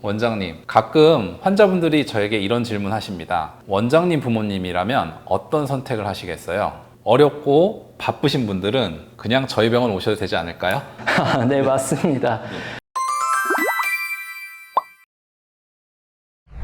원장님, 가끔 환자분들이 저에게 이런 질문 하십니다. 원장님 부모님이라면 어떤 선택을 하시겠어요? 어렵고 바쁘신 분들은 그냥 저희 병원 오셔도 되지 않을까요? 네, 맞습니다.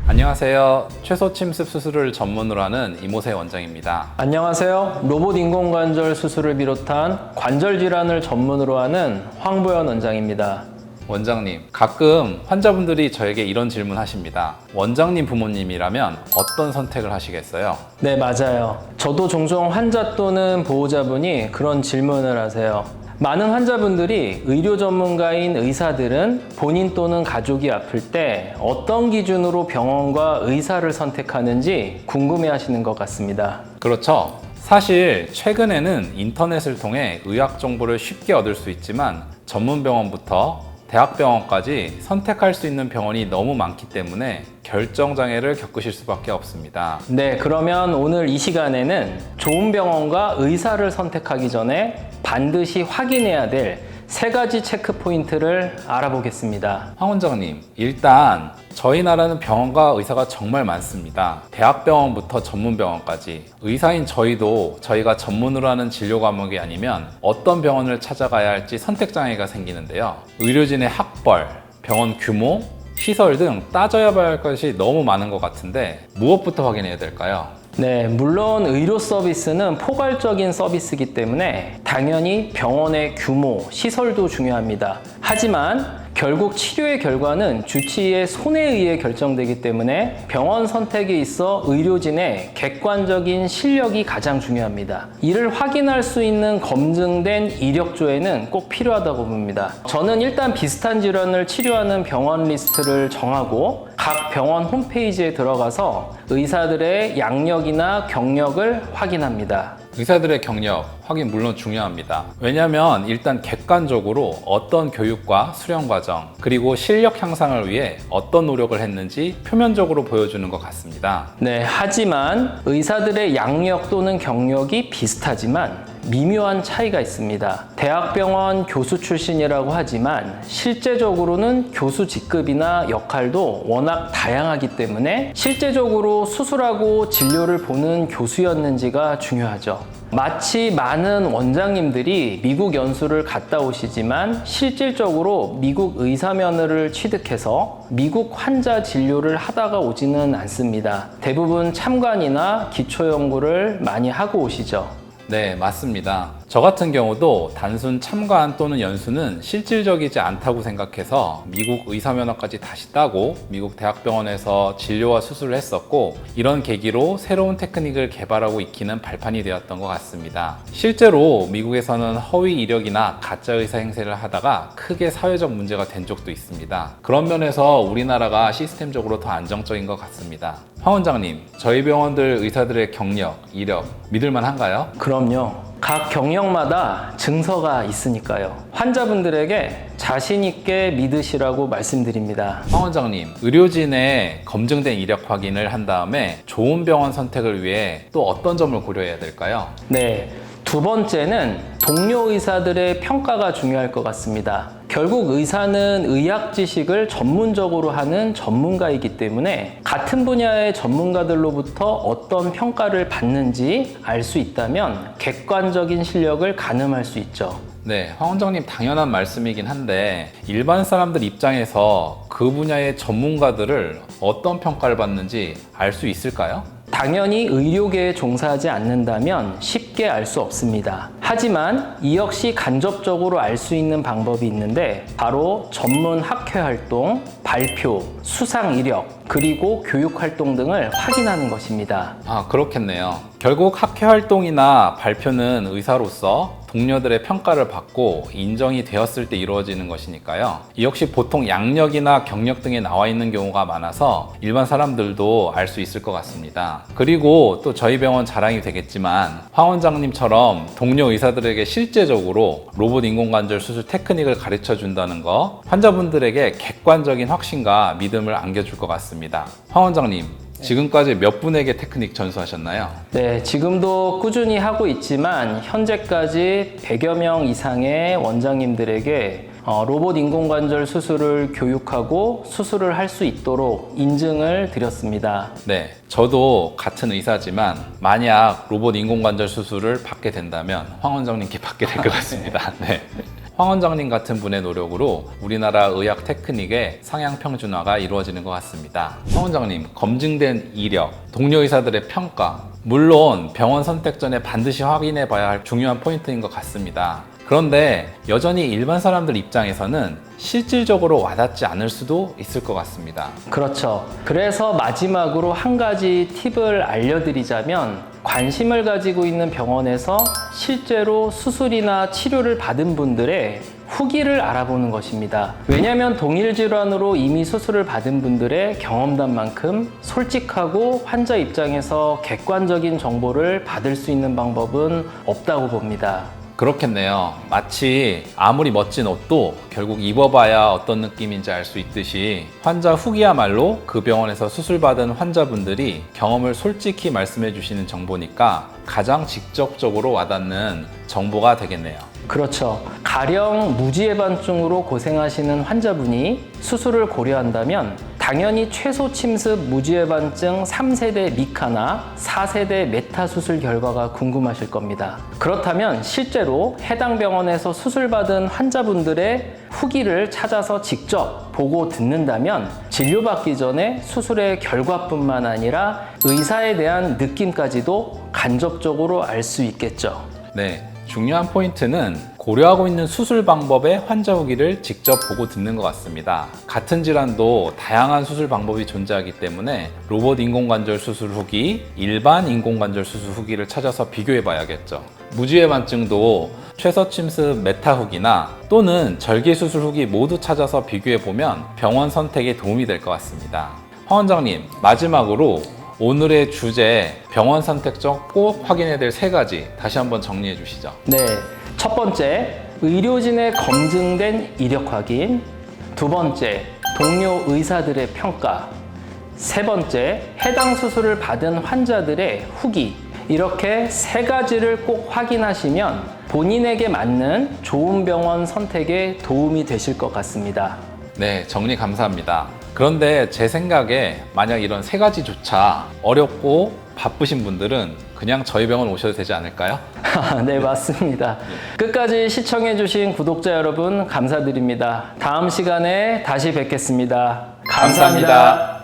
안녕하세요. 최소 침습 수술을 전문으로 하는 이모세 원장입니다. 안녕하세요. 로봇 인공관절 수술을 비롯한 관절 질환을 전문으로 하는 황보현 원장입니다. 원장님, 가끔 환자분들이 저에게 이런 질문 하십니다. 원장님 부모님이라면 어떤 선택을 하시겠어요? 네, 맞아요. 저도 종종 환자 또는 보호자분이 그런 질문을 하세요. 많은 환자분들이 의료 전문가인 의사들은 본인 또는 가족이 아플 때 어떤 기준으로 병원과 의사를 선택하는지 궁금해 하시는 것 같습니다. 그렇죠. 사실 최근에는 인터넷을 통해 의학 정보를 쉽게 얻을 수 있지만 전문병원부터 대학병원까지 선택할 수 있는 병원이 너무 많기 때문에 결정장애를 겪으실 수밖에 없습니다. 네, 그러면 오늘 이 시간에는 좋은 병원과 의사를 선택하기 전에 반드시 확인해야 될 3가지 체크 포인트를 알아보겠습니다. 황 원장님, 일단 저희 나라는 병원과 의사가 정말 많습니다. 대학병원부터 전문병원까지. 의사인 저희가 전문으로 하는 진료 과목이 아니면 어떤 병원을 찾아가야 할지 선택장애가 생기는데요. 의료진의 학벌, 병원 규모, 시설 등 따져야 할 것이 너무 많은 것 같은데 무엇부터 확인해야 될까요? 네, 물론 의료 서비스는 포괄적인 서비스이기 때문에 당연히 병원의 규모, 시설도 중요합니다. 하지만 결국 치료의 결과는 주치의의 손에 의해 결정되기 때문에 병원 선택에 있어 의료진의 객관적인 실력이 가장 중요합니다. 이를 확인할 수 있는 검증된 이력조회는 꼭 필요하다고 봅니다. 저는 일단 비슷한 질환을 치료하는 병원 리스트를 정하고 각 병원 홈페이지에 들어가서 의사들의 양력이나 경력을 확인합니다. 의사들의 경력 확인 물론 중요합니다. 왜냐하면 일단 객관적으로 어떤 교육과 수련 과정 그리고 실력 향상을 위해 어떤 노력을 했는지 표면적으로 보여주는 것 같습니다. 네, 하지만 의사들의 양력 또는 경력이 비슷하지만 미묘한 차이가 있습니다. 대학병원 교수 출신이라고 하지만 실제적으로는 교수 직급이나 역할도 워낙 다양하기 때문에 실제적으로 수술하고 진료를 보는 교수였는지가 중요하죠. 마치 많은 원장님들이 미국 연수를 갔다 오시지만 실질적으로 미국 의사면허를 취득해서 미국 환자 진료를 하다가 오지는 않습니다. 대부분 참관이나 기초연구를 많이 하고 오시죠. 네, 맞습니다. 저 같은 경우도 단순 참관 또는 연수는 실질적이지 않다고 생각해서 미국 의사면허까지 다시 따고 미국 대학병원에서 진료와 수술을 했었고 이런 계기로 새로운 테크닉을 개발하고 익히는 발판이 되었던 것 같습니다. 실제로 미국에서는 허위 이력이나 가짜 의사 행세를 하다가 크게 사회적 문제가 된 적도 있습니다. 그런 면에서 우리나라가 시스템적으로 더 안정적인 것 같습니다. 황 원장님, 저희 병원들 의사들의 경력, 이력 믿을만 한가요? 그럼요. 각 경력마다 증서가 있으니까요. 환자분들에게 자신 있게 믿으시라고 말씀드립니다. 황 원장님, 의료진의 검증된 이력 확인을 한 다음에 좋은 병원 선택을 위해 또 어떤 점을 고려해야 될까요? 네, 2번째는 동료 의사들의 평가가 중요할 것 같습니다. 결국 의사는 의학 지식을 전문적으로 하는 전문가이기 때문에 같은 분야의 전문가들로부터 어떤 평가를 받는지 알 수 있다면 객관적인 실력을 가늠할 수 있죠. 네, 황 원장님 당연한 말씀이긴 한데 일반 사람들 입장에서 그 분야의 전문가들을 어떤 평가를 받는지 알 수 있을까요? 당연히 의료계에 종사하지 않는다면 쉽게 알 수 없습니다. 하지만 이 역시 간접적으로 알 수 있는 방법이 있는데 바로 전문 학회 활동, 발표, 수상 이력, 그리고 교육 활동 등을 확인하는 것입니다. 아, 그렇겠네요. 결국 학회 활동이나 발표는 의사로서 동료들의 평가를 받고 인정이 되었을 때 이루어지는 것이니까요. 이 역시 보통 양력이나 경력 등에 나와 있는 경우가 많아서 일반 사람들도 알 수 있을 것 같습니다. 그리고 또 저희 병원 자랑이 되겠지만 황 원장님처럼 동료 의사들에게 실제적으로 로봇 인공관절 수술 테크닉을 가르쳐 준다는 거 환자분들에게 객관적인 확신과 믿음을 안겨줄 것 같습니다. 황 원장님, 지금까지 몇 분에게 테크닉 전수하셨나요? 네, 지금도 꾸준히 하고 있지만 현재까지 100여 명 이상의 원장님들에게 로봇 인공관절 수술을 교육하고 수술을 할 수 있도록 인증을 드렸습니다. 네, 저도 같은 의사지만 만약 로봇 인공관절 수술을 받게 된다면 황 원장님께 받게 될 것 같습니다. 네. 황 원장님 같은 분의 노력으로 우리나라 의학 테크닉의 상향 평준화가 이루어지는 것 같습니다. 황 원장님, 검증된 이력, 동료 의사들의 평가, 물론 병원 선택 전에 반드시 확인해 봐야 할 중요한 포인트인 것 같습니다. 그런데 여전히 일반 사람들 입장에서는 실질적으로 와닿지 않을 수도 있을 것 같습니다. 그렇죠. 그래서 마지막으로 한 가지 팁을 알려드리자면 관심을 가지고 있는 병원에서 실제로 수술이나 치료를 받은 분들의 후기를 알아보는 것입니다. 왜냐하면 동일 질환으로 이미 수술을 받은 분들의 경험담만큼 솔직하고 환자 입장에서 객관적인 정보를 받을 수 있는 방법은 없다고 봅니다. 그렇겠네요. 마치 아무리 멋진 옷도 결국 입어봐야 어떤 느낌인지 알 수 있듯이 환자 후기야말로 그 병원에서 수술받은 환자분들이 경험을 솔직히 말씀해 주시는 정보니까 가장 직접적으로 와닿는 정보가 되겠네요. 그렇죠. 가령 무지해반증으로 고생하시는 환자분이 수술을 고려한다면 당연히 최소 침습 무지해반증 3세대 미카나 4세대 메타 수술 결과가 궁금하실 겁니다. 그렇다면 실제로 해당 병원에서 수술받은 환자분들의 후기를 찾아서 직접 보고 듣는다면 진료받기 전에 수술의 결과뿐만 아니라 의사에 대한 느낌까지도 간접적으로 알 수 있겠죠. 네. 중요한 포인트는 고려하고 있는 수술 방법의 환자 후기를 직접 보고 듣는 것 같습니다. 같은 질환도 다양한 수술 방법이 존재하기 때문에 로봇 인공관절 수술 후기, 일반 인공관절 수술 후기를 찾아서 비교해 봐야겠죠. 무지해반증도 최소 침습 메타 후기나 또는 절개 수술 후기 모두 찾아서 비교해 보면 병원 선택에 도움이 될 것 같습니다. 황 원장님, 마지막으로 오늘의 주제 병원 선택적 꼭 확인해야 될 3가지 다시 한번 정리해 주시죠. 네, 첫 번째, 의료진의 검증된 이력 확인. 두 번째, 동료 의사들의 평가. 세 번째, 해당 수술을 받은 환자들의 후기. 이렇게 3가지를 꼭 확인하시면 본인에게 맞는 좋은 병원 선택에 도움이 되실 것 같습니다. 네, 정리 감사합니다. 그런데 제 생각에 만약 이런 3가지조차 어렵고 바쁘신 분들은 그냥 저희 병원 오셔도 되지 않을까요? 네, 맞습니다. 끝까지 시청해주신 구독자 여러분 감사드립니다. 다음 시간에 다시 뵙겠습니다. 감사합니다.